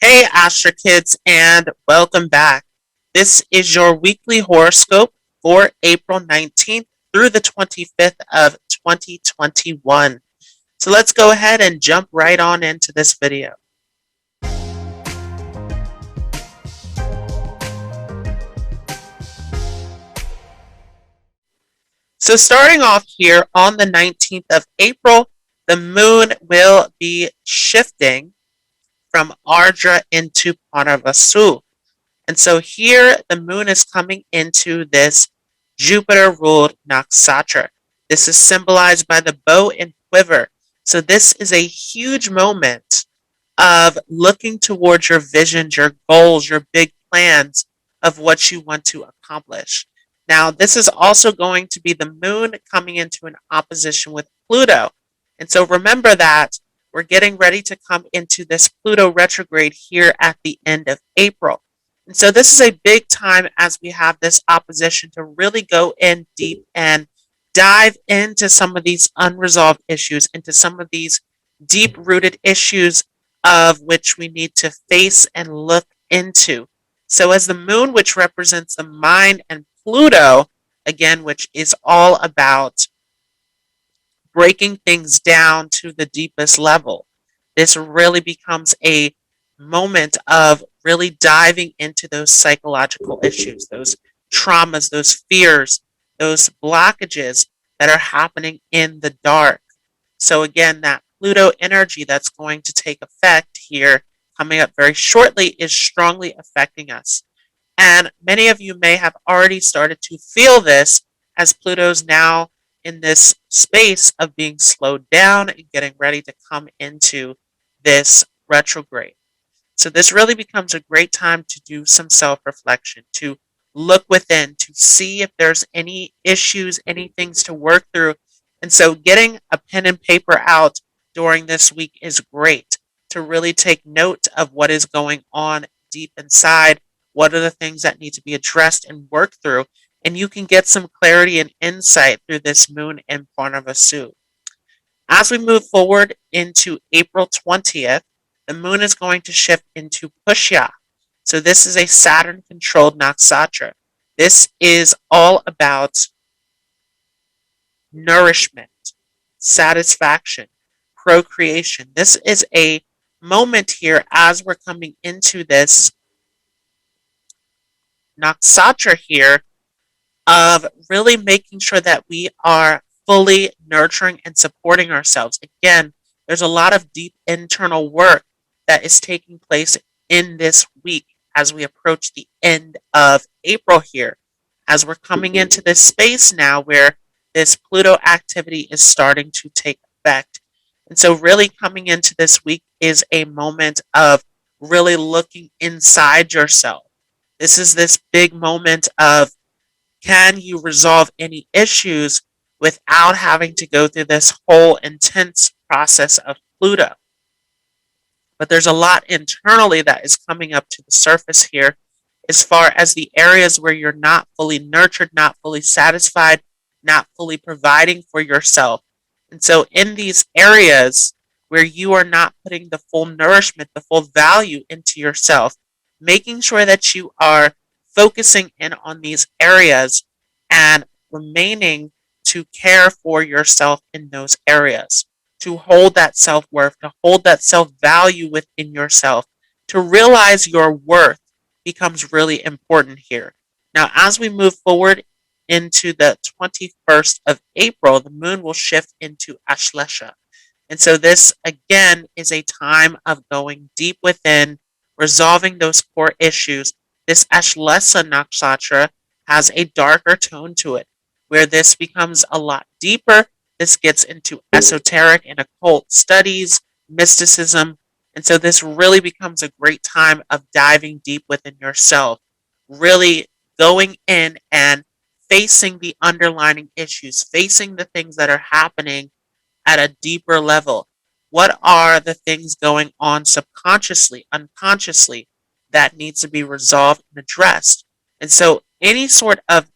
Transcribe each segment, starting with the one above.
Hey, Astra Kids, and welcome back. This is your weekly horoscope for April 19th through the 25th of 2021. So let's go ahead and jump right on into this video. So starting off here on the 19th of April, the moon will be shifting from Ardra into Pranavasu. And so here the moon is coming into this Jupiter ruled nakshatra. This is symbolized by the bow and quiver. So this is a huge moment of looking towards your visions, your goals, your big plans of what you want to accomplish. Now, this is also going to be the moon coming into an opposition with Pluto. And so remember that we're getting ready to come into this Pluto retrograde here at the end of April. And so this is a big time as we have this opposition to really go in deep and dive into some of these unresolved issues, into some of these deep rooted issues of which we need to face and look into. So as the moon, which represents the mind, and Pluto, again, which is all about breaking things down to the deepest level, this really becomes a moment of really diving into those psychological issues, those traumas, those fears, those blockages that are happening in the dark. So again, that Pluto energy that's going to take effect here coming up very shortly is strongly affecting us. And many of you may have already started to feel this as Pluto's now in this space of being slowed down and getting ready to come into this retrograde. So this really becomes a great time to do some self-reflection, to look within, to see if there's any issues, any things to work through. And so getting a pen and paper out during this week is great to really take note of what is going on deep inside, what are the things that need to be addressed and worked through, and you can get some clarity and insight through this moon in Pranavasu. As we move forward into April 20th, the moon is going to shift into Pushya. So this is a Saturn-controlled nakshatra. This is all about nourishment, satisfaction, procreation. This is a moment here as we're coming into this nakshatra here of really making sure that we are fully nurturing and supporting ourselves. Again, there's a lot of deep internal work that is taking place in this week as we approach the end of April here, as we're coming into this space now where this Pluto activity is starting to take effect. And so really coming into this week is a moment of really looking inside yourself. This is this big moment of, can you resolve any issues without having to go through this whole intense process of Pluto? But there's a lot internally that is coming up to the surface here as far as the areas where you're not fully nurtured, not fully satisfied, not fully providing for yourself. And so in these areas where you are not putting the full nourishment, the full value into yourself, making sure that you are focusing in on these areas and remaining to care for yourself in those areas, to hold that self-worth, to hold that self-value within yourself, to realize your worth becomes really important here. Now, as we move forward into the 21st of April, the moon will shift into Ashlesha. And so this, again, is a time of going deep within, resolving those core issues. This Ashlesha nakshatra has a darker tone to it, where this becomes a lot deeper. This gets into esoteric and occult studies, mysticism. And so this really becomes a great time of diving deep within yourself, really going in and facing the underlying issues, facing the things that are happening at a deeper level. What are the things going on subconsciously, unconsciously, that needs to be resolved and addressed? And so any sort of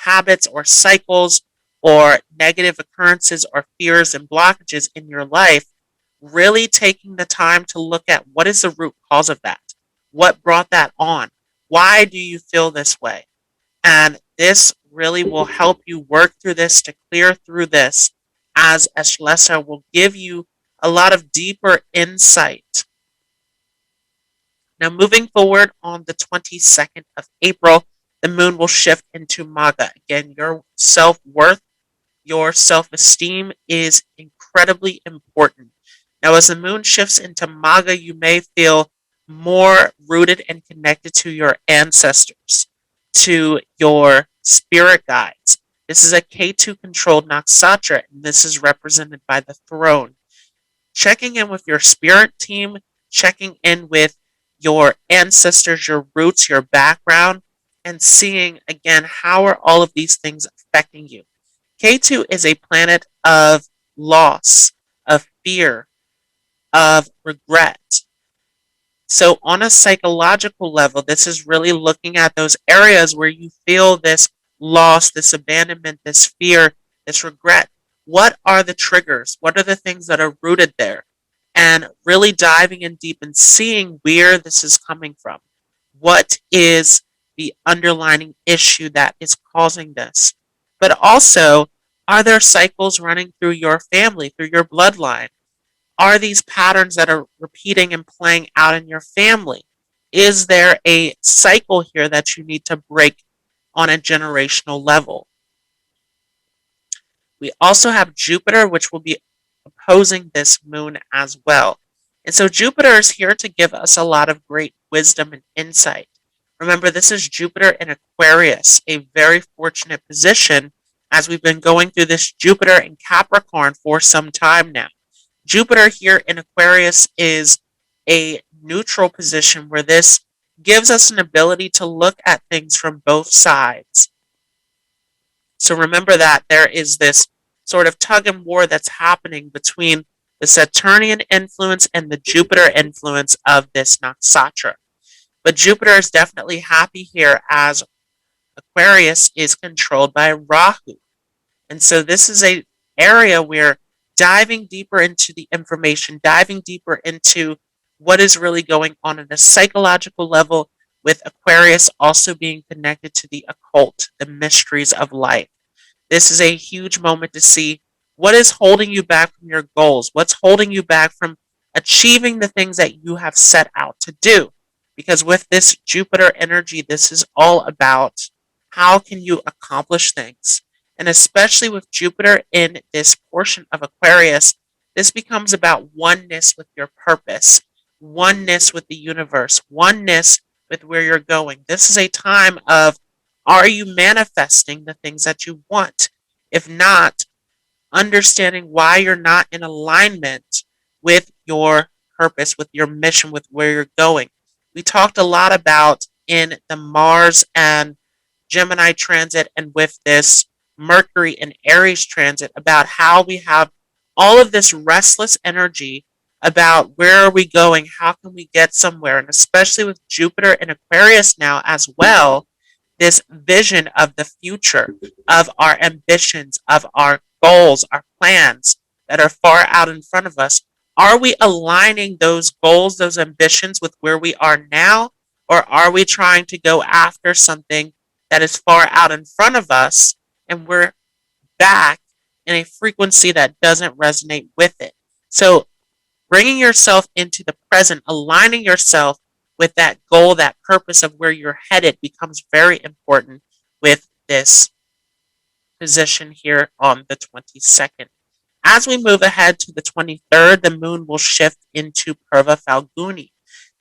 habits or cycles or negative occurrences or fears and blockages in your life really taking the time to look at what is the root cause of that? What brought that on? Why do you feel this way? And this really will help you work through this to clear through this, as Eshlesa will give you a lot of deeper insight. Now, moving forward on the 22nd of April, the moon will shift into Maga. Again, your self-worth, your self-esteem is incredibly important. Now, as the moon shifts into Maga, you may feel more rooted and connected to your ancestors, to your spirit guides. This is a K2 controlled nakshatra, and this is represented by the throne. Checking in with your spirit team, checking in with your ancestors, your roots, your background, and seeing again how are all of these things affecting you. K2 is a planet of loss, of fear, of regret. So, on a psychological level, this is really looking at those areas where you feel this loss, this abandonment, this fear, this regret. What are the triggers? What are the things that are rooted there? And really diving in deep and seeing where this is coming from. What is the underlying issue that is causing this? But also, are there cycles running through your family, through your bloodline? Are these patterns that are repeating and playing out in your family? Is there a cycle here that you need to break on a generational level? We also have Jupiter, which will be opposing this moon as well. And so Jupiter is here to give us a lot of great wisdom and insight. Remember, this is Jupiter in Aquarius, a very fortunate position as we've been going through this Jupiter in Capricorn for some time now. Jupiter here in Aquarius is a neutral position where this gives us an ability to look at things from both sides. So remember that there is this sort of tug and war that's happening between the Saturnian influence and the Jupiter influence of this nakshatra. But Jupiter is definitely happy here as Aquarius is controlled by Rahu. And so this is an area where diving deeper into the information, diving deeper into what is really going on at a psychological level, with Aquarius also being connected to the occult, the mysteries of life. This is a huge moment to see what is holding you back from your goals, what's holding you back from achieving the things that you have set out to do. Because with this Jupiter energy, this is all about how can you accomplish things. And especially with Jupiter in this portion of Aquarius, this becomes about oneness with your purpose, oneness with the universe, oneness with where you're going. This is a time of, are you manifesting the things that you want? If not, understanding why you're not in alignment with your purpose, with your mission, with where you're going. We talked a lot about in the Mars and Gemini transit, and with this Mercury and Aries transit, about how we have all of this restless energy about where are we going, how can we get somewhere, and especially with Jupiter and Aquarius now as well, this vision of the future, of our ambitions, of our goals, our plans that are far out in front of us. Are we aligning those goals, those ambitions with where we are now, or are we trying to go after something that is far out in front of us and we're back in a frequency that doesn't resonate with it? So bringing yourself into the present, aligning yourself with that goal, that purpose of where you're headed becomes very important with this position here on the 22nd. As we move ahead to the 23rd, the moon will shift into Purva Falguni.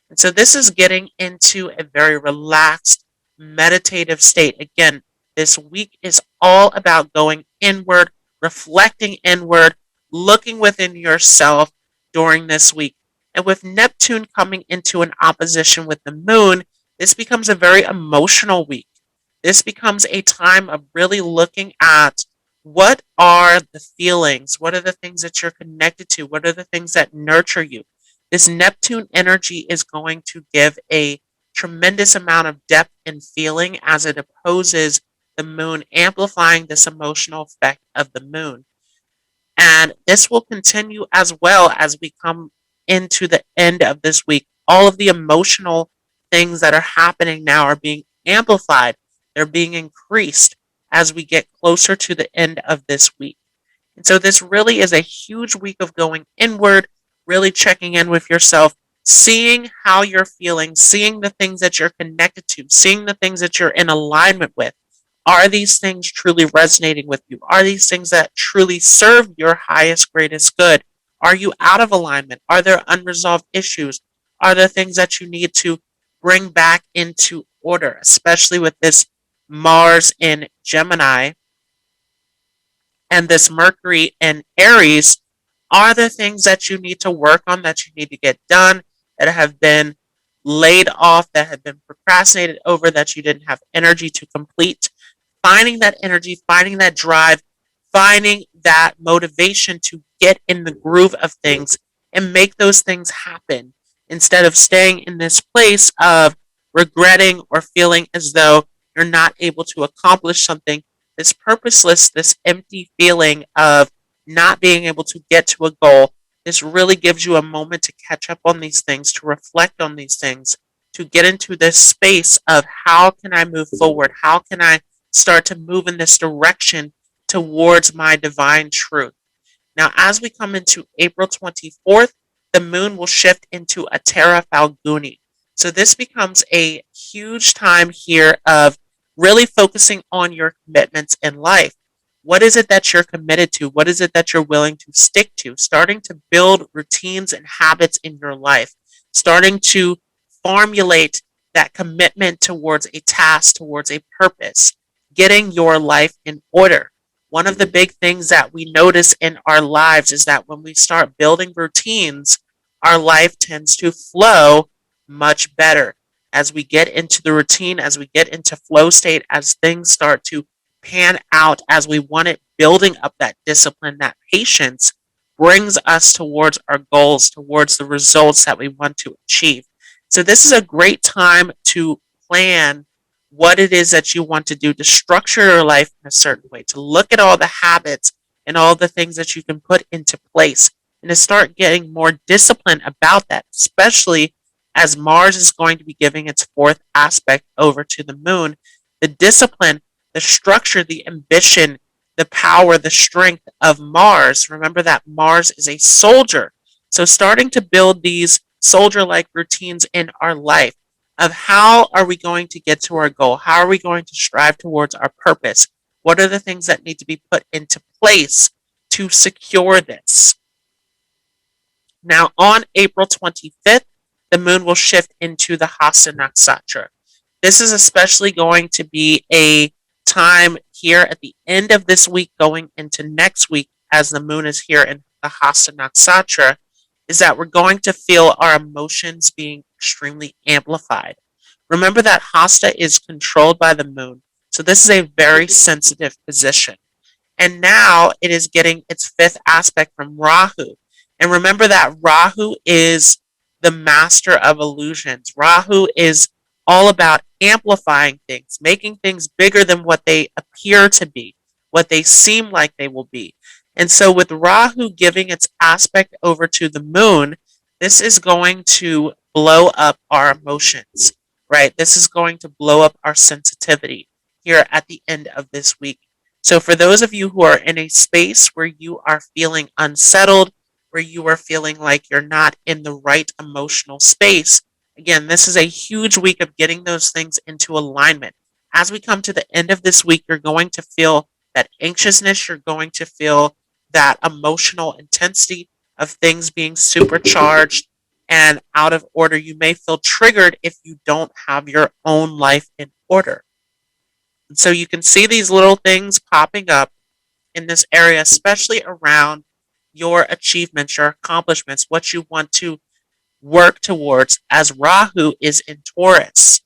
And so this is getting into a very relaxed, meditative state. Again, this week is all about going inward, reflecting inward, looking within yourself during this week. And with Neptune coming into an opposition with the moon, this becomes a very emotional week. This becomes a time of really looking at what are the feelings, what are the things that you're connected to, what are the things that nurture you. This Neptune energy is going to give a tremendous amount of depth and feeling as it opposes the moon, amplifying this emotional effect of the moon. And this will continue as well as we come into the end of this week. All of the emotional things that are happening now are being amplified, they're being increased as we get closer to the end of this week. And so this really is a huge week of going inward, really checking in with yourself, seeing how you're feeling, seeing the things that you're connected to, seeing the things that you're in alignment with. Are these things truly resonating with you? Are these things that truly serve your highest, greatest good? Are you out of alignment? Are there unresolved issues? Are there things that you need to bring back into order, especially with this Mars in Gemini and this Mercury in Aries? Are there things that you need to work on, that you need to get done, that have been laid off, that have been procrastinated over, that you didn't have energy to complete? Finding that energy, finding that drive, finding that motivation to get in the groove of things and make those things happen instead of staying in this place of regretting or feeling as though you're not able to accomplish something, this purposeless, this empty feeling of not being able to get to a goal. This really gives you a moment to catch up on these things, to reflect on these things, to get into this space of how can I move forward? How can I start to move in this direction towards my divine truth? Now, as we come into April 24th, the moon will shift into a Terra Falguni. So this becomes a huge time here of really focusing on your commitments in life. What is it that you're committed to? What is it that you're willing to stick to? Starting to build routines and habits in your life, starting to formulate that commitment towards a task, towards a purpose, getting your life in order. One of the big things that we notice in our lives is that when we start building routines, our life tends to flow much better. As we get into the routine, as we get into flow state, as things start to pan out as we want it, building up that discipline, that patience brings us towards our goals, towards the results that we want to achieve. So, this is a great time to plan what it is that you want to do, to structure your life in a certain way, to look at all the habits and all the things that you can put into place, and to start getting more discipline about that, especially as Mars is going to be giving its fourth aspect over to the moon. The discipline, the structure, the ambition, the power, the strength of Mars. Remember that Mars is a soldier. So starting to build these soldier-like routines in our life of how are we going to get to our goal? How are we going to strive towards our purpose? What are the things that need to be put into place to secure this? Now, on April 25th, the moon will shift into the Hasta Nakshatra. This is especially going to be a time here at the end of this week going into next week as the moon is here in the Hasta Nakshatra, is that we're going to feel our emotions being extremely amplified. Remember that Hasta is controlled by the moon, so this is a very sensitive position. And now it is getting its fifth aspect from Rahu. And remember that Rahu is the master of illusions. Rahu is all about amplifying things, making things bigger than what they appear to be, what they seem like they will be. And so with Rahu giving its aspect over to the moon, this is going to blow up our emotions, right? This is going to blow up our sensitivity here at the end of this week. So for those of you who are in a space where you are feeling unsettled, where you are feeling like you're not in the right emotional space, again, this is a huge week of getting those things into alignment. As we come to the end of this week, you're going to feel that anxiousness, you're going to feel that emotional intensity of things being supercharged and out of order. You may feel triggered if you don't have your own life in order. And so you can see these little things popping up in this area, especially around your achievements, your accomplishments, what you want to work towards, as Rahu is in Taurus.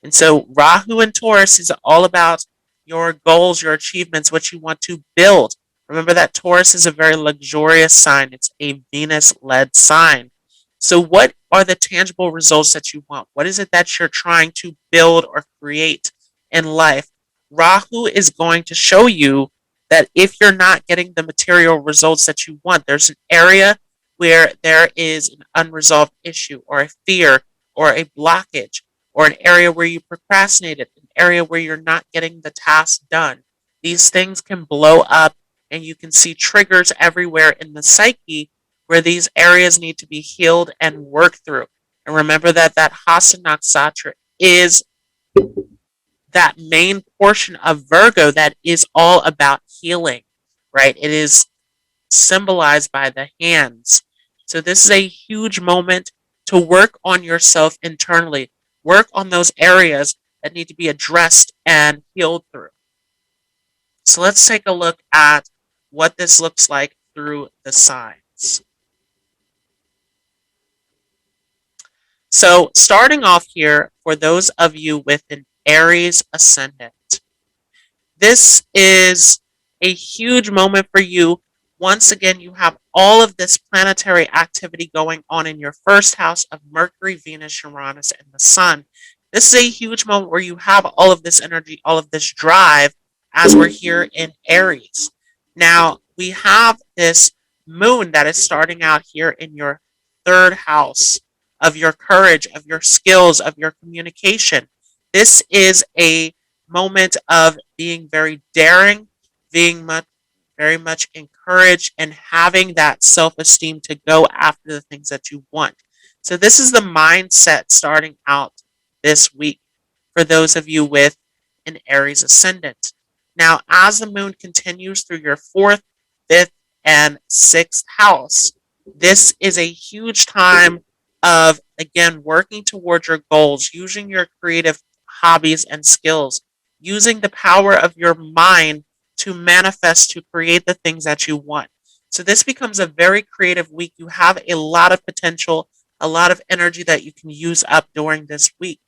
And so Rahu in Taurus is all about your goals, your achievements, what you want to build. Remember that Taurus is a very luxurious sign. It's a Venus-led sign. So what are the tangible results that you want? What is it that you're trying to build or create in life? Rahu is going to show you that if you're not getting the material results that you want, there's an area where there is an unresolved issue or a fear or a blockage or an area where you procrastinated, an area where you're not getting the task done. These things can blow up, and you can see triggers everywhere in the psyche where these areas need to be healed and worked through. And remember that Hasta Nakshatra is that main portion of Virgo that is all about healing, right? It is symbolized by the hands. So this is a huge moment to work on yourself internally, work on those areas that need to be addressed and healed through. So let's take a look at what this looks like through the signs. So starting off here, for those of you with an Aries ascendant, this is a huge moment for you. Once again, you have all of this planetary activity going on in your first house of Mercury, Venus, Uranus, and the Sun. This is a huge moment where you have all of this energy, all of this drive as we're here in Aries. Now, we have this moon that is starting out here in your third house of your courage, of your skills, of your communication. This is a moment of being very daring, being very much encouraged, and having that self-esteem to go after the things that you want. So this is the mindset starting out this week for those of you with an Aries ascendant. Now, as the moon continues through your fourth, fifth, and sixth house, this is a huge time of, again, working towards your goals, using your creative hobbies and skills, using the power of your mind to manifest, to create the things that you want. So this becomes a very creative week. You have a lot of potential, a lot of energy that you can use up during this week.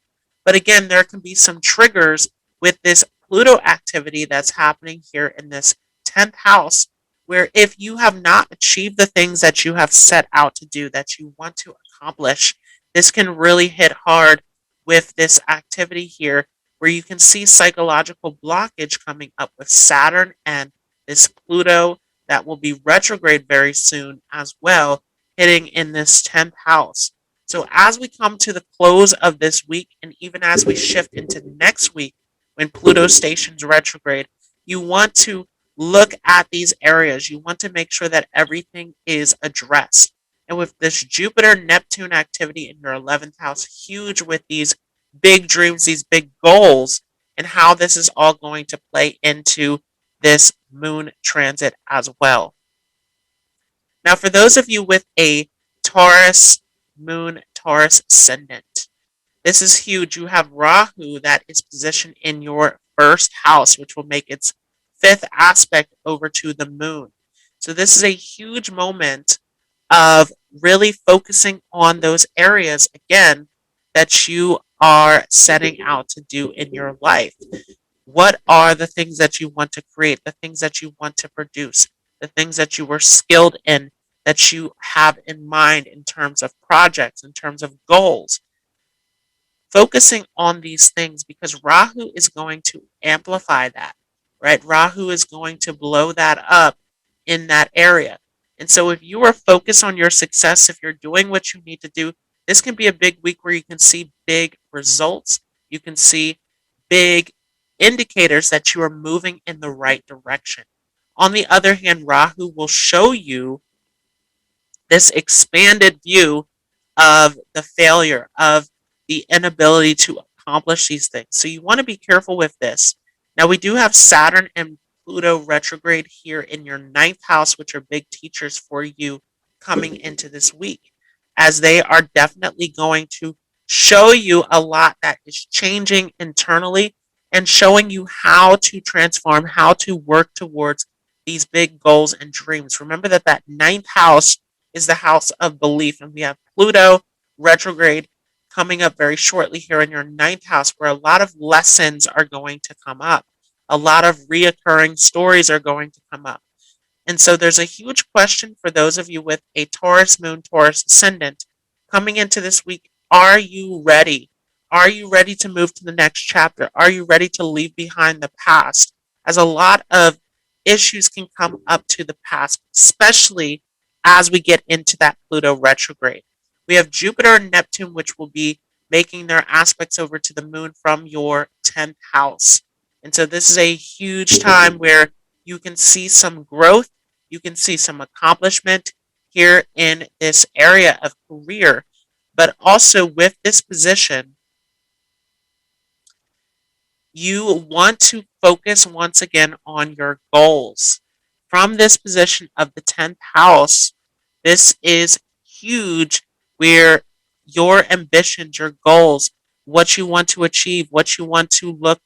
But again, there can be some triggers with this Pluto activity that's happening here in this 10th house, where if you have not achieved the things that you have set out to do, that you want to accomplish, this can really hit hard with this activity here, where you can see psychological blockage coming up with Saturn and this Pluto that will be retrograde very soon as well, hitting in this 10th house. So as we come to the close of this week, and even as we shift into next week, when Pluto stations retrograde, you want to look at these areas. You want to make sure that everything is addressed. And with this Jupiter-Neptune activity in your 11th house, huge with these big dreams, these big goals, and how this is all going to play into this moon transit as well. Now, for those of you with a Taurus moon, Taurus ascendant, this is huge. You have Rahu that is positioned in your first house, which will make its fifth aspect over to the moon. So this is a huge moment of really focusing on those areas, again, that you are setting out to do in your life. What are the things that you want to create, the things that you want to produce, the things that you were skilled in, that you have in mind in terms of projects, in terms of goals? Focusing on these things, because Rahu is going to amplify that, right? Rahu is going to blow that up in that area. And so if you are focused on your success, if you're doing what you need to do, this can be a big week where you can see big results. You can see big indicators that you are moving in the right direction. On the other hand, Rahu will show you this expanded view of the failure, of the inability to accomplish these things. So you want to be careful with this. Now, we do have Saturn and Pluto retrograde here in your 9th house, which are big teachers for you coming into this week, as they are definitely going to show you a lot that is changing internally and showing you how to transform, how to work towards these big goals and dreams. Remember that 9th house is the house of belief, and we have Pluto retrograde coming up very shortly here in your 9th house, where a lot of lessons are going to come up. A lot of reoccurring stories are going to come up. And so there's a huge question for those of you with a Taurus moon, Taurus ascendant coming into this week. Are you ready? Are you ready to move to the next chapter? Are you ready to leave behind the past? As a lot of issues can come up to the past, especially as we get into that Pluto retrograde. We have Jupiter and Neptune, which will be making their aspects over to the moon from your 10th house. And so this is a huge time where you can see some growth, you can see some accomplishment here in this area of career. But also with this position, you want to focus once again on your goals. From this position of the 10th house, this is huge where your ambitions, your goals, what you want to achieve, what you want to look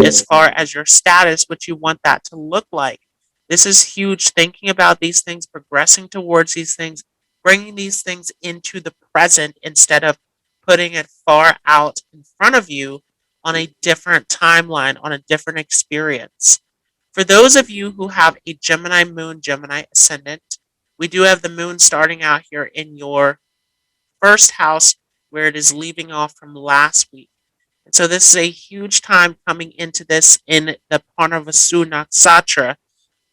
as far as your status, what you want that to look like. This is huge. Thinking about these things, progressing towards these things, bringing these things into the present instead of putting it far out in front of you on a different timeline, on a different experience. For those of you who have a Gemini moon, Gemini ascendant, we do have the moon starting out here in your first house where it is leaving off from last week. And so this is a huge time coming into this in the Parnavasu Nakshatra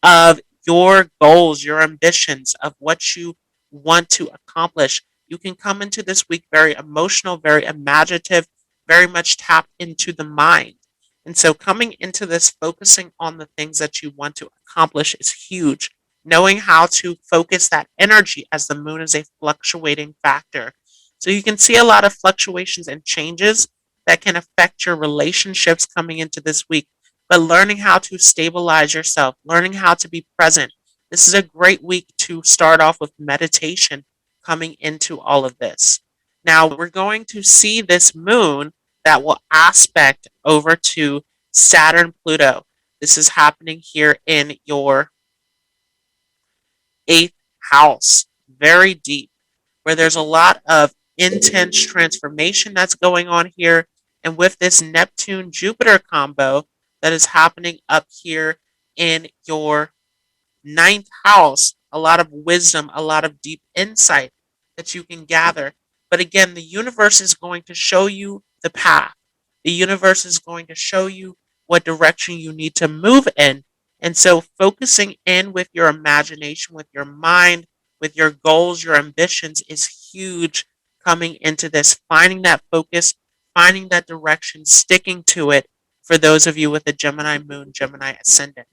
of your goals, your ambitions, of what you want to accomplish. You can come into this week very emotional, very imaginative, very much tapped into the mind. And so coming into this, focusing on the things that you want to accomplish is huge. Knowing how to focus that energy as the moon is a fluctuating factor. So you can see a lot of fluctuations and changes that can affect your relationships coming into this week. But learning how to stabilize yourself, learning how to be present. This is a great week to start off with meditation coming into all of this. Now, we're going to see this moon that will aspect over to Saturn Pluto. This is happening here in your 8th house, very deep, where there's a lot of intense transformation that's going on here. And with this Neptune Jupiter combo that is happening up here in your 9th house, a lot of wisdom, a lot of deep insight that you can gather. But again, the universe is going to show you the path. The universe is going to show you what direction you need to move in. And so focusing in with your imagination, with your mind, with your goals, your ambitions is huge coming into this. Finding that focus, finding that direction, sticking to it for those of you with a Gemini moon, Gemini ascendant.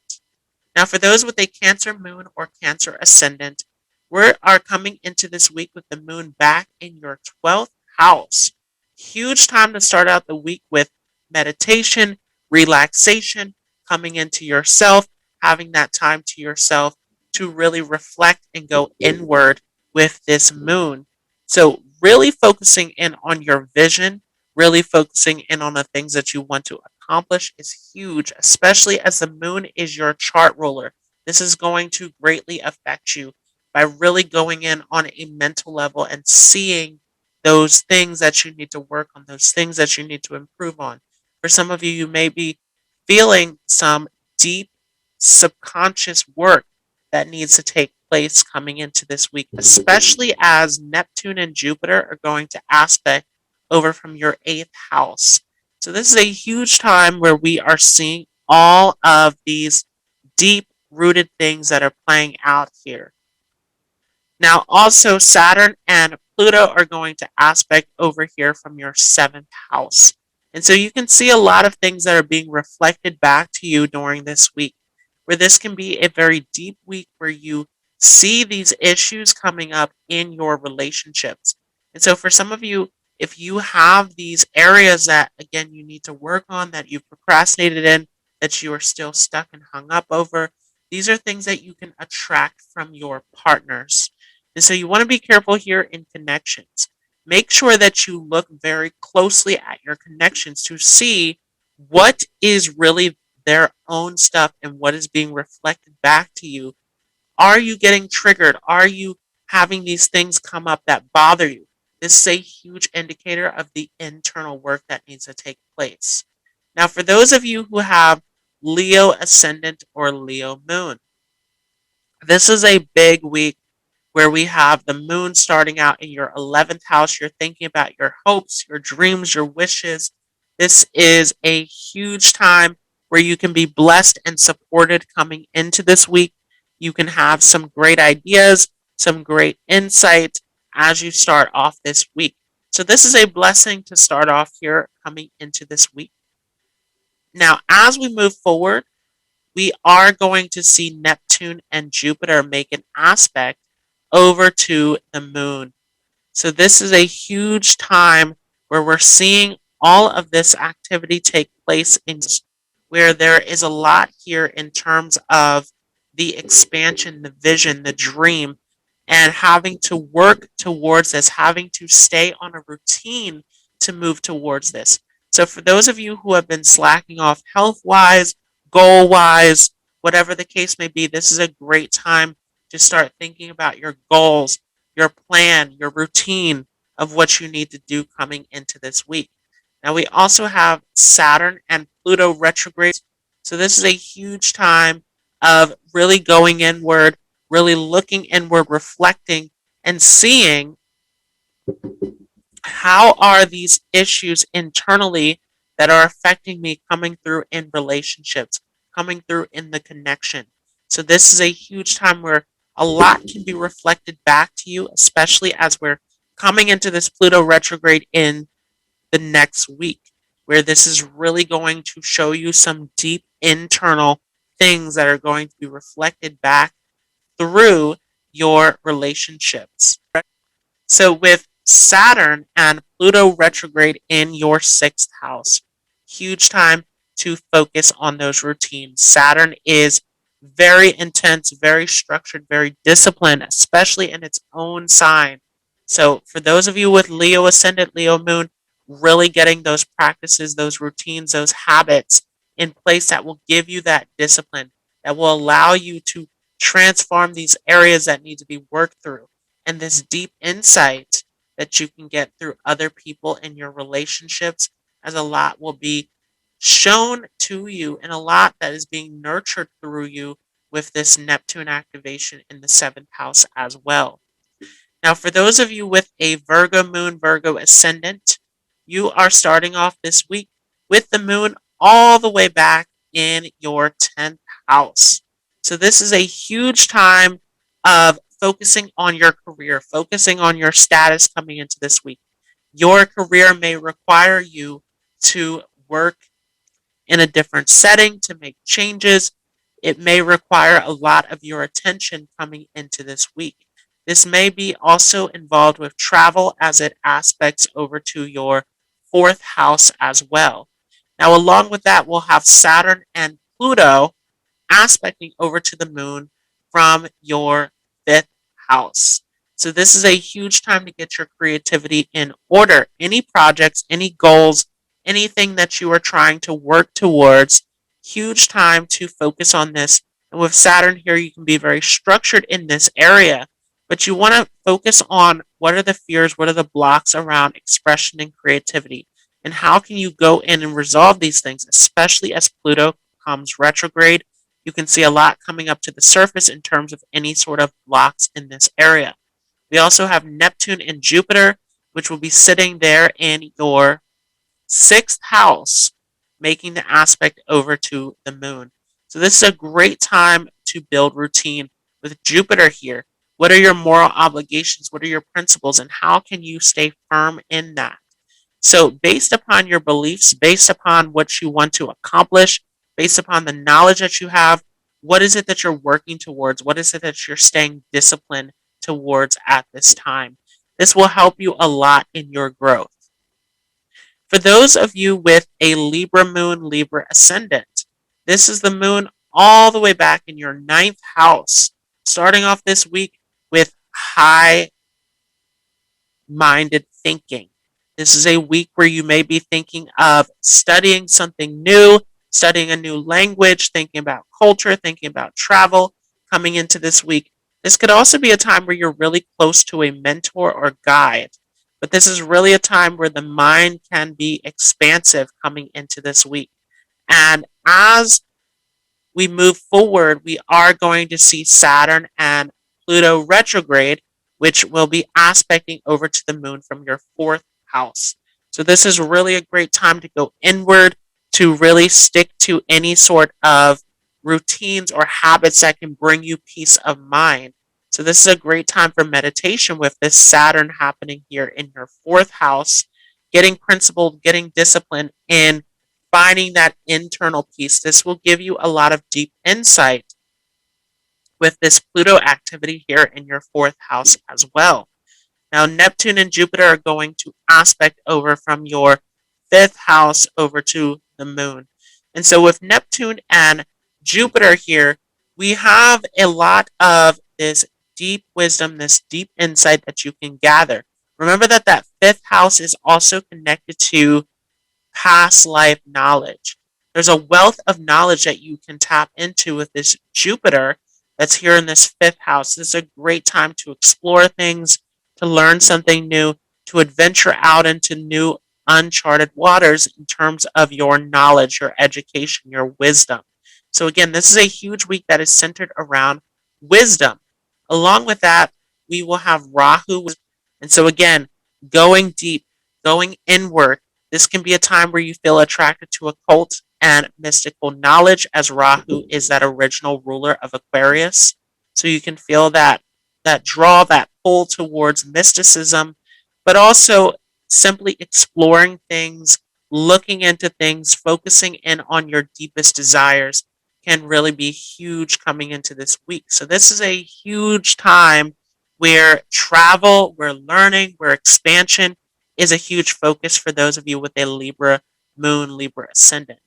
Now, for those with a Cancer moon or Cancer ascendant, we are coming into this week with the moon back in your 12th house. Huge time to start out the week with meditation, relaxation, coming into yourself, having that time to yourself to really reflect and go inward with this moon. So really focusing in on your vision, really focusing in on the things that you want to accomplish is huge, especially as the moon is your chart ruler. This is going to greatly affect you by really going in on a mental level and seeing those things that you need to work on, those things that you need to improve on. For some of you, you may be feeling some deep subconscious work that needs to take place coming into this week, especially as Neptune and Jupiter are going to aspect over from your 8th house. So this is a huge time where we are seeing all of these deep rooted things that are playing out here. Now also Saturn and Pluto are going to aspect over here from your 7th house. And so you can see a lot of things that are being reflected back to you during this week, where this can be a very deep week where you see these issues coming up in your relationships. And so for some of you, if you have these areas that, again, you need to work on, that you've procrastinated in, that you are still stuck and hung up over, these are things that you can attract from your partners. And so you want to be careful here in connections. Make sure that you look very closely at your connections to see what is really their own stuff and what is being reflected back to you. Are you getting triggered? Are you having these things come up that bother you? This is a huge indicator of the internal work that needs to take place. Now, for those of you who have Leo ascendant or Leo moon, this is a big week where we have the moon starting out in your 11th house. You're thinking about your hopes, your dreams, your wishes. This is a huge time where you can be blessed and supported coming into this week. You can have some great ideas, some great insight as you start off this week. So, this is a blessing to start off here coming into this week. Now, as we move forward, we are going to see Neptune and Jupiter make an aspect over to the moon. So, this is a huge time where we're seeing all of this activity take place in where there is a lot here in terms of the expansion, the vision, the dream, and having to work towards this, having to stay on a routine to move towards this. So, for those of you who have been slacking off health wise, goal wise, whatever the case may be, this is a great time to start thinking about your goals, your plan, your routine of what you need to do coming into this week. Now, we also have Saturn and Pluto retrograde. So, this is a huge time of really going inward, really looking inward, reflecting, and seeing how are these issues internally that are affecting me coming through in relationships, coming through in the connection. So, this is a huge time where a lot can be reflected back to you, especially as we're coming into this Pluto retrograde in the next week, where this is really going to show you some deep internal things that are going to be reflected back through your relationships. So, with Saturn and Pluto retrograde in your sixth house, huge time to focus on those routines. Saturn is very intense, very structured, very disciplined, especially in its own sign. So, for those of you with Leo ascendant, Leo moon, really getting those practices, those routines, those habits in place that will give you that discipline, that will allow you to transform these areas that need to be worked through, and this deep insight that you can get through other people in your relationships, as a lot will be shown to you and a lot that is being nurtured through you with this Neptune activation in the seventh house as well. Now, for those of you with a Virgo moon, Virgo ascendant, you are starting off this week with the moon all the way back in your 10th house. So, this is a huge time of focusing on your career, focusing on your status coming into this week. Your career may require you to work in a different setting, to make changes. It may require a lot of your attention coming into this week. This may be also involved with travel as it aspects over to your fourth house as well. Now, along with that, we'll have Saturn and Pluto aspecting over to the moon from your fifth house. So, this is a huge time to get your creativity in order. Any projects, any goals, anything that you are trying to work towards, huge time to focus on this. And with Saturn here, you can be very structured in this area, but you want to focus on what are the fears, what are the blocks around expression and creativity, and how can you go in and resolve these things, especially as Pluto comes retrograde. You can see a lot coming up to the surface in terms of any sort of blocks in this area. We also have Neptune and Jupiter, which will be sitting there in your sixth house, making the aspect over to the moon. So, this is a great time to build routine with Jupiter here. What are your moral obligations? What are your principles? And how can you stay firm in that? So, based upon your beliefs, based upon what you want to accomplish, based upon the knowledge that you have, what is it that you're working towards? What is it that you're staying disciplined towards at this time? This will help you a lot in your growth. For those of you with a Libra moon, Libra ascendant, this is the moon all the way back in your ninth house, starting off this week with high minded thinking. This is a week where you may be thinking of studying something new, studying a new language, thinking about culture, thinking about travel coming into this week. This could also be a time where you're really close to a mentor or guide, but this is really a time where the mind can be expansive coming into this week. And as we move forward, we are going to see Saturn and Pluto retrograde, which will be aspecting over to the moon from your fourth house. So, this is really a great time to go inward, to really stick to any sort of routines or habits that can bring you peace of mind. So, this is a great time for meditation with this Saturn happening here in your fourth house, getting principled, getting disciplined in finding that internal peace. This will give you a lot of deep insight with this Pluto activity here in your fourth house as well. Now, Neptune and Jupiter are going to aspect over from your fifth house over to the moon. And so, with Neptune and Jupiter here, we have a lot of this deep wisdom, this deep insight that you can gather. Remember that that fifth house is also connected to past life knowledge. There's a wealth of knowledge that you can tap into with this Jupiter that's here in this fifth house. This is a great time to explore things, to learn something new, to adventure out into new uncharted waters in terms of your knowledge, your education, your wisdom. So, again, this is a huge week that is centered around wisdom. Along with that, we will have Rahu. And so, again, going deep, going inward. This can be a time where you feel attracted to occult and mystical knowledge, as Rahu is that original ruler of Aquarius. So you can feel that draw, that pull towards mysticism, but also simply exploring things, looking into things, focusing in on your deepest desires can really be huge coming into this week. So this is a huge time where travel, where learning, where expansion is a huge focus for those of you with a Libra moon, Libra ascendant.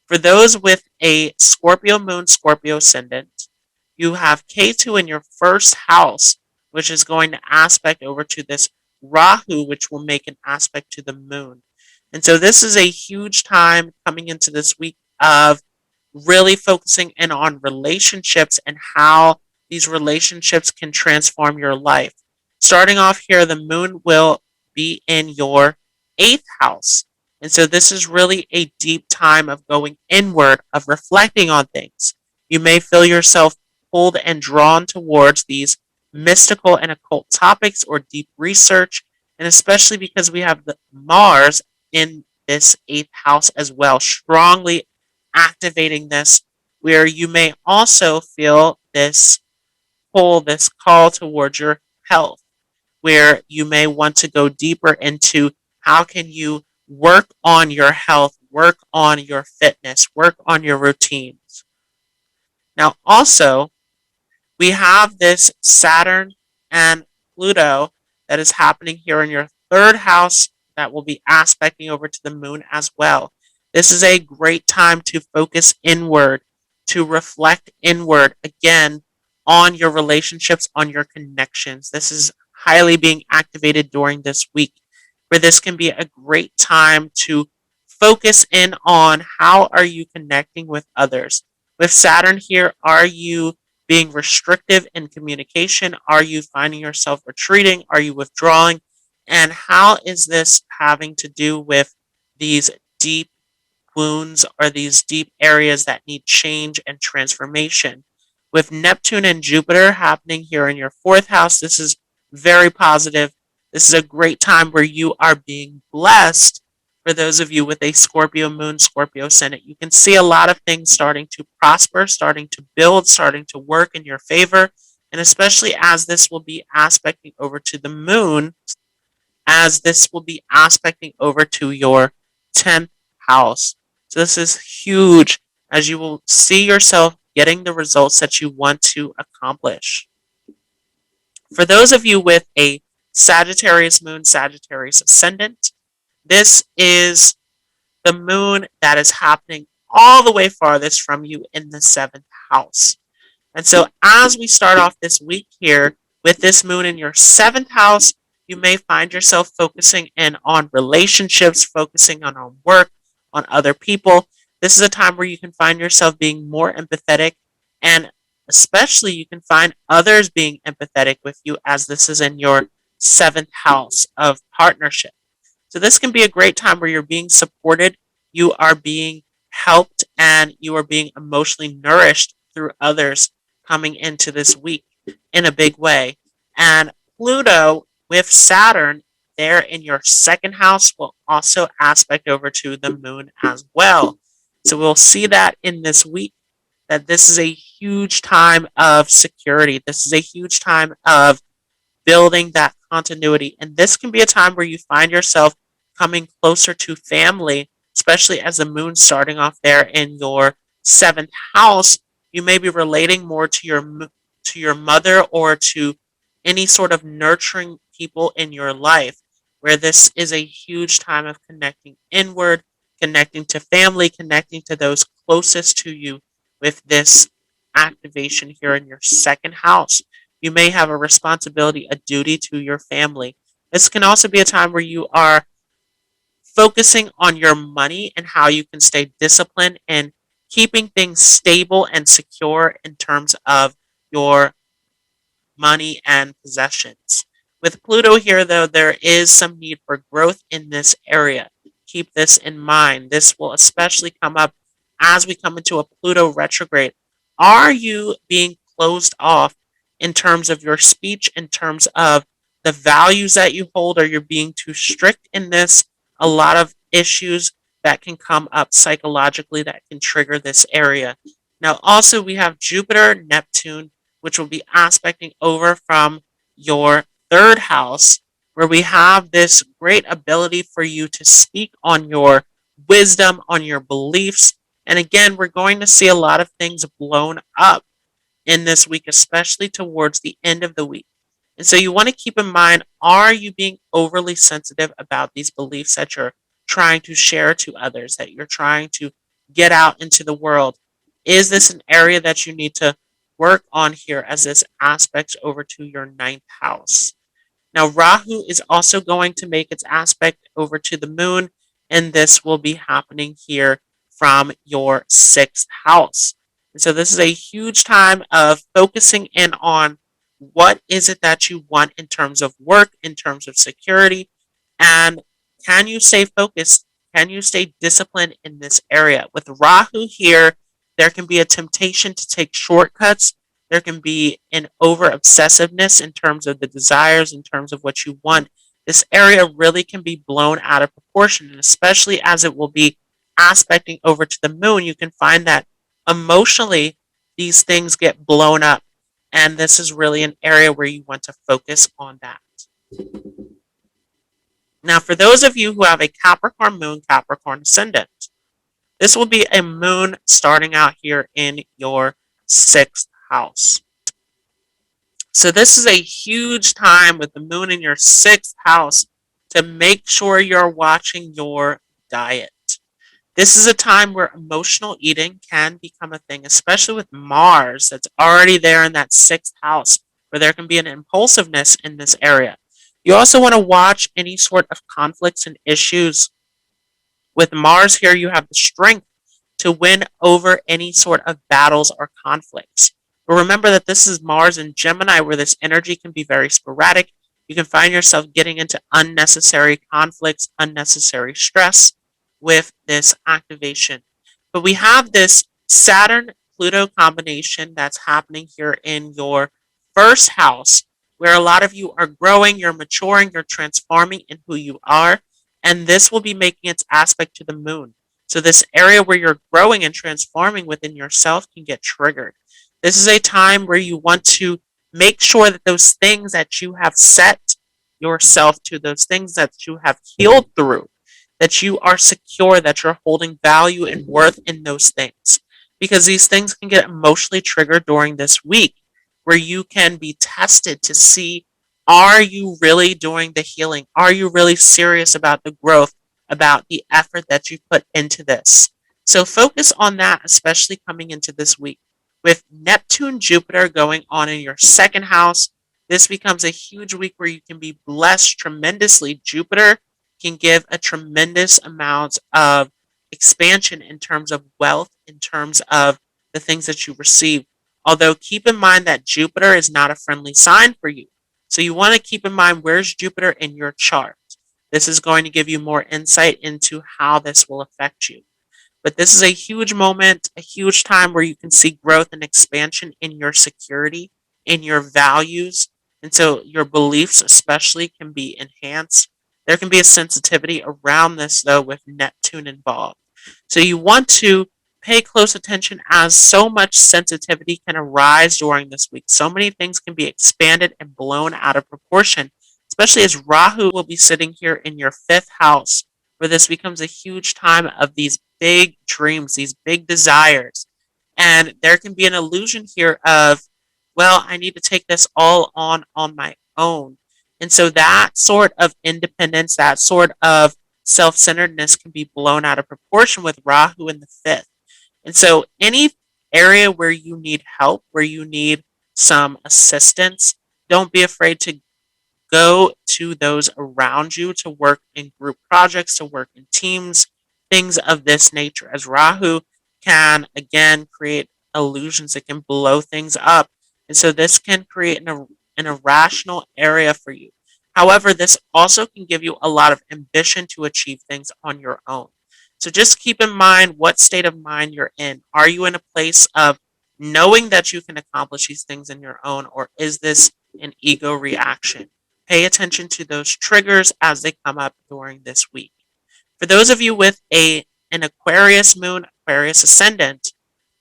For those with a Scorpio moon, Scorpio ascendant, you have K2 in your first house, which is going to aspect over to this Rahu, which will make an aspect to the moon. And so this is a huge time coming into this week of really focusing in on relationships and how these relationships can transform your life. Starting off here, the moon will be in your eighth house. And so this is really a deep time of going inward, of reflecting on things. You may feel yourself pulled and drawn towards these mystical and occult topics or deep research, and especially because we have the Mars in this eighth house as well, strongly activating this, where you may also feel this pull, this call towards your health, where you may want to go deeper into how can you work on your health, work on your fitness, work on your routines. Now, also, we have this Saturn and Pluto that is happening here in your third house that will be aspecting over to the moon as well. This is a great time to focus inward, to reflect inward again on your relationships, on your connections. This is highly being activated during this week, where this can be a great time to focus in on how are you connecting with others. With Saturn here, are you being restrictive in communication? Are you finding yourself retreating? Are you withdrawing? And how is this having to do with these deep wounds or these deep areas that need change and transformation? With Neptune and Jupiter happening here in your fourth house, this is very positive. This is a great time where you are being blessed. For those of you with a Scorpio moon, Scorpio ascendant, you can see a lot of things starting to prosper, starting to build, starting to work in your favor. And especially as this will be aspecting over to the moon, as this will be aspecting over to your 10th house. So this is huge, as you will see yourself getting the results that you want to accomplish. For those of you with a Sagittarius moon, Sagittarius ascendant, this is the moon that is happening all the way farthest from you in the 7th house. And so as we start off this week here with this moon in your 7th house, you may find yourself focusing in on relationships, focusing on work, on other people. This is a time where you can find yourself being more empathetic, and especially you can find others being empathetic with you, as this is in your 7th house of partnership. So this can be a great time where you're being supported, you are being helped, and you are being emotionally nourished through others coming into this week in a big way. And Pluto with Saturn there in your second house will also aspect over to the moon as well. So we'll see that in this week that this is a huge time of security. This is a huge time of building that continuity. And this can be a time where you find yourself coming closer to family, especially as the moon's starting off there in your seventh house. You may be relating more to your mother or to any sort of nurturing people in your life, where this is a huge time of connecting inward, connecting to family, connecting to those closest to you with this activation here in your second house. You may have a responsibility, a duty to your family. This can also be a time where you are focusing on your money and how you can stay disciplined and keeping things stable and secure in terms of your money and possessions. With Pluto here, though, there is some need for growth in this area. Keep this in mind. This will especially come up as we come into a Pluto retrograde. Are you being closed off in terms of your speech, in terms of the values that you hold? Are you being too strict in this? A lot of issues that can come up psychologically that can trigger this area. Now, also, we have Jupiter, Neptune, which will be aspecting over from your third house, where we have this great ability for you to speak on your wisdom, on your beliefs. And again, we're going to see a lot of things blown up in this week, especially towards the end of the week. And so you want to keep in mind, are you being overly sensitive about these beliefs that you're trying to share to others, that you're trying to get out into the world? Is this an area that you need to work on here as this aspects over to your ninth house? Now, Rahu is also going to make its aspect over to the moon, and this will be happening here from your sixth house. And so, this is a huge time of focusing in on what is it that you want in terms of work, in terms of security, and can you stay focused? Can you stay disciplined in this area? With Rahu here, there can be a temptation to take shortcuts. There can be an over obsessiveness in terms of the desires, in terms of what you want. This area really can be blown out of proportion, and especially as it will be aspecting over to the moon, you can find that emotionally these things get blown up. And this is really an area where you want to focus on that. Now, for those of you who have a Capricorn moon, Capricorn ascendant, this will be a moon starting out here in your sixth house. So this is a huge time with the moon in your sixth house to make sure you're watching your diet. This is a time where emotional eating can become a thing, especially with Mars that's already there in that sixth house, where there can be an impulsiveness in this area. You also want to watch any sort of conflicts and issues. With Mars here, you have the strength to win over any sort of battles or conflicts. But remember that this is Mars in Gemini, where this energy can be very sporadic. You can find yourself getting into unnecessary conflicts, unnecessary stress with this activation. But we have this Saturn-Pluto combination that's happening here in your first house, where a lot of you are growing, you're maturing, you're transforming in who you are, and this will be making its aspect to the moon. So this area where you're growing and transforming within yourself can get triggered. This is a time where you want to make sure that those things that you have set yourself to, those things that you have healed through, that you are secure, that you're holding value and worth in those things. Because these things can get emotionally triggered during this week, where you can be tested to see, are you really doing the healing? Are you really serious about the growth, about the effort that you put into this? So focus on that, especially coming into this week. With Neptune, Jupiter going on in your second house, this becomes a huge week where you can be blessed tremendously. Jupiter can give a tremendous amount of expansion in terms of wealth, in terms of the things that you receive. Although keep in mind that Jupiter is not a friendly sign for you. So you want to keep in mind, where's Jupiter in your chart? This is going to give you more insight into how this will affect you. But this is a huge moment, a huge time where you can see growth and expansion in your security, in your values. And so your beliefs especially can be enhanced. There can be a sensitivity around this, though, with Neptune involved. So you want to pay close attention as so much sensitivity can arise during this week. So many things can be expanded and blown out of proportion, especially as Rahu will be sitting here in your fifth house, where this becomes a huge time of these big dreams, these big desires. And there can be an illusion here of, well, I need to take this all on my own. And so that sort of independence, that sort of self centeredness can be blown out of proportion with Rahu in the fifth. And so, any area where you need help, where you need some assistance, don't be afraid to go to those around you to work in group projects, to work in teams, things of this nature. As Rahu can again create illusions, it can blow things up. And so this can create an irrational area for you. However, this also can give you a lot of ambition to achieve things on your own. So just keep in mind what state of mind you're in. Are you in a place of knowing that you can accomplish these things on your own, or is this an ego reaction? Pay attention to those triggers as they come up during this week. For those of you with an Aquarius moon, Aquarius ascendant,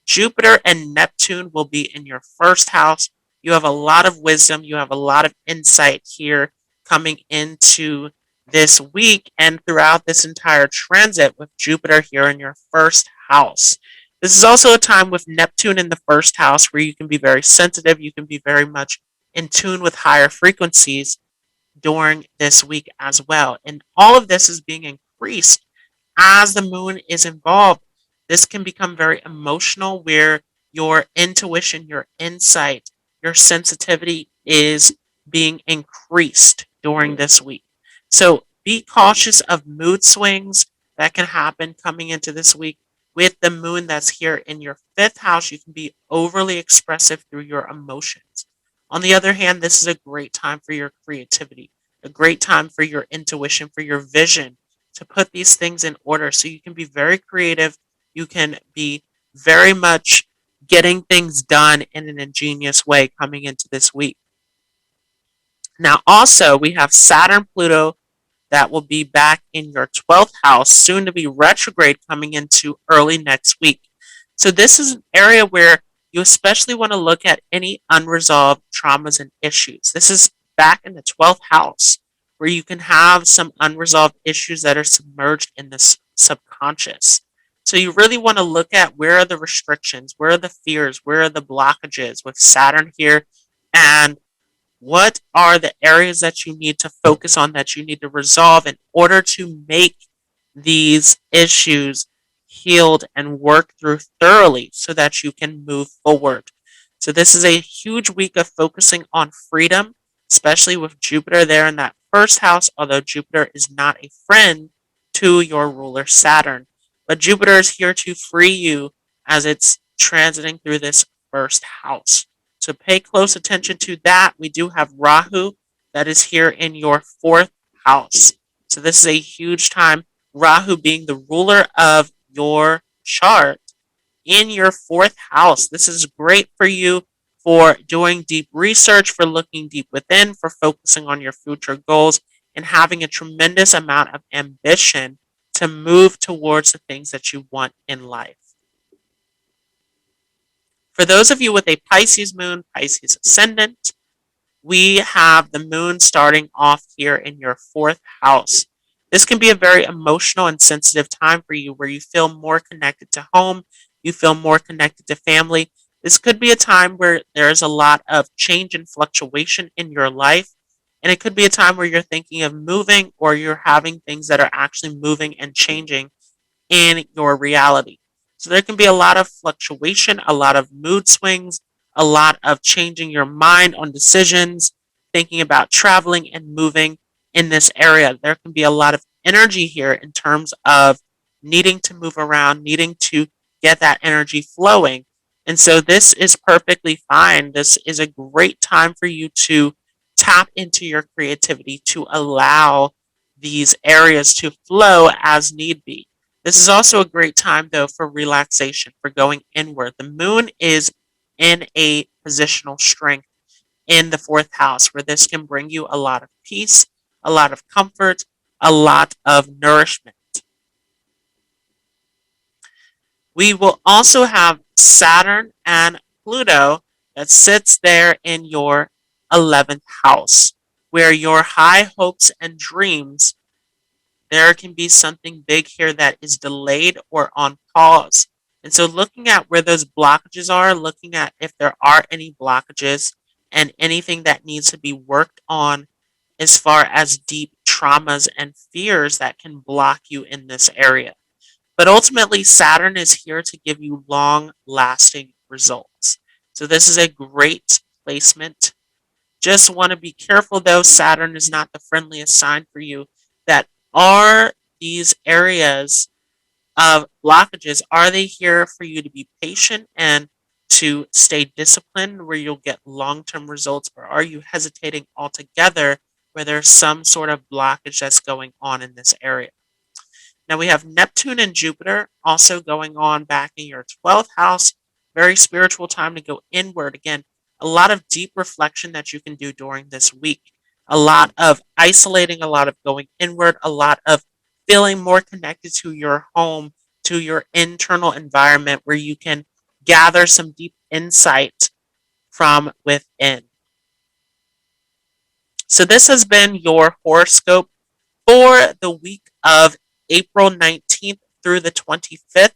Jupiter and Neptune will be in your first house. You have a lot of wisdom, you have a lot of insight here coming into this week and throughout this entire transit with Jupiter here in your first house. This is also a time with Neptune in the first house where you can be very sensitive, you can be very much in tune with higher frequencies during this week as well. And all of this is being increased as the moon is involved. This can become very emotional where your intuition, your insight, your sensitivity is being increased during this week. So be cautious of mood swings that can happen coming into this week. With the moon that's here in your fifth house, you can be overly expressive through your emotions. On the other hand, this is a great time for your creativity, a great time for your intuition, for your vision to put these things in order so you can be very creative. You can be very much getting things done in an ingenious way coming into this week. Now, also, we have Saturn, Pluto, that will be back in your 12th house, soon to be retrograde coming into early next week. So, this is an area where you especially want to look at any unresolved traumas and issues. This is back in the 12th house where you can have some unresolved issues that are submerged in the subconscious. So, you really want to look at where are the restrictions, where are the fears, where are the blockages with Saturn here, and what are the areas that you need to focus on, that you need to resolve in order to make these issues healed and work through thoroughly so that you can move forward. So, this is a huge week of focusing on freedom, especially with Jupiter there in that first house, although Jupiter is not a friend to your ruler Saturn. But Jupiter is here to free you as it's transiting through this first house. So pay close attention to that. We do have Rahu that is here in your fourth house. So this is a huge time. Rahu being the ruler of your chart in your fourth house. This is great for you for doing deep research, for looking deep within, for focusing on your future goals, and having a tremendous amount of ambition to move towards the things that you want in life. For those of you with a Pisces moon, Pisces ascendant, we have the moon starting off here in your fourth house. This can be a very emotional and sensitive time for you where you feel more connected to home, you feel more connected to family. This could be a time where there's a lot of change and fluctuation in your life. And it could be a time where you're thinking of moving, or you're having things that are actually moving and changing in your reality. So there can be a lot of fluctuation, a lot of mood swings, a lot of changing your mind on decisions, thinking about traveling and moving in this area. There can be a lot of energy here in terms of needing to move around, needing to get that energy flowing. And so this is perfectly fine. This is a great time for you to tap into your creativity, to allow these areas to flow as need be. This is also a great time, though, for relaxation, for going inward. The moon is in a positional strength in the fourth house, where this can bring you a lot of peace, a lot of comfort, a lot of nourishment. We will also have Saturn and Pluto that sits there in your 11th house, where your high hopes and dreams, there can be something big here that is delayed or on pause. And so, looking at where those blockages are, looking at if there are any blockages and anything that needs to be worked on as far as deep traumas and fears that can block you in this area. But ultimately, Saturn is here to give you long lasting results. So, this is a great placement. Just want to be careful though, Saturn is not the friendliest sign for you. That are these areas of blockages, are they here for you to be patient and to stay disciplined where you'll get long term results, or are you hesitating altogether where there's some sort of blockage that's going on in this area? Now we have Neptune and Jupiter also going on back in your 12th house. Very spiritual time to go inward. Again, a lot of deep reflection that you can do during this week. A lot of isolating, a lot of going inward, a lot of feeling more connected to your home, to your internal environment where you can gather some deep insight from within. So this has been your horoscope for the week of April 19th through the 25th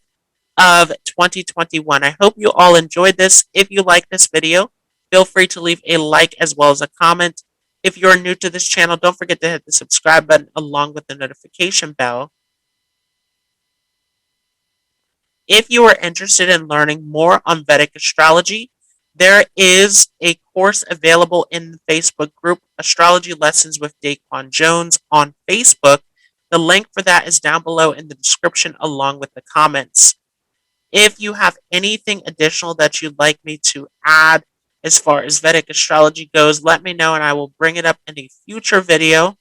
of 2021. I hope you all enjoyed this. If you like this video, feel free to leave a like as well as a comment. If you're new to this channel, don't forget to hit the subscribe button along with the notification bell. If you are interested in learning more on Vedic astrology, there is a course available in the Facebook group, Astrology Lessons with Daquan Jones on Facebook. The link for that is down below in the description along with the comments. If you have anything additional that you'd like me to add as far as Vedic astrology goes, let me know and I will bring it up in a future video.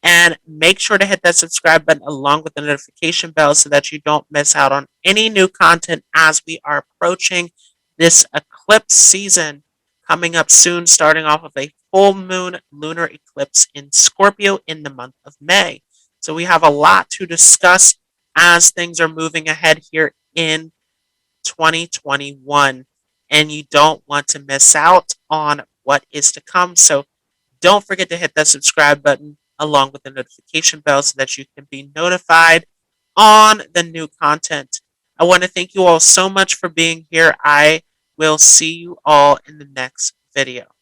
And make sure to hit that subscribe button along with the notification bell so that you don't miss out on any new content as we are approaching this eclipse season coming up soon, starting off with a full moon lunar eclipse in Scorpio in the month of May. So we have a lot to discuss as things are moving ahead here in 2021. And you don't want to miss out on what is to come. So don't forget to hit that subscribe button along with the notification bell so that you can be notified on the new content. I want to thank you all so much for being here. I will see you all in the next video.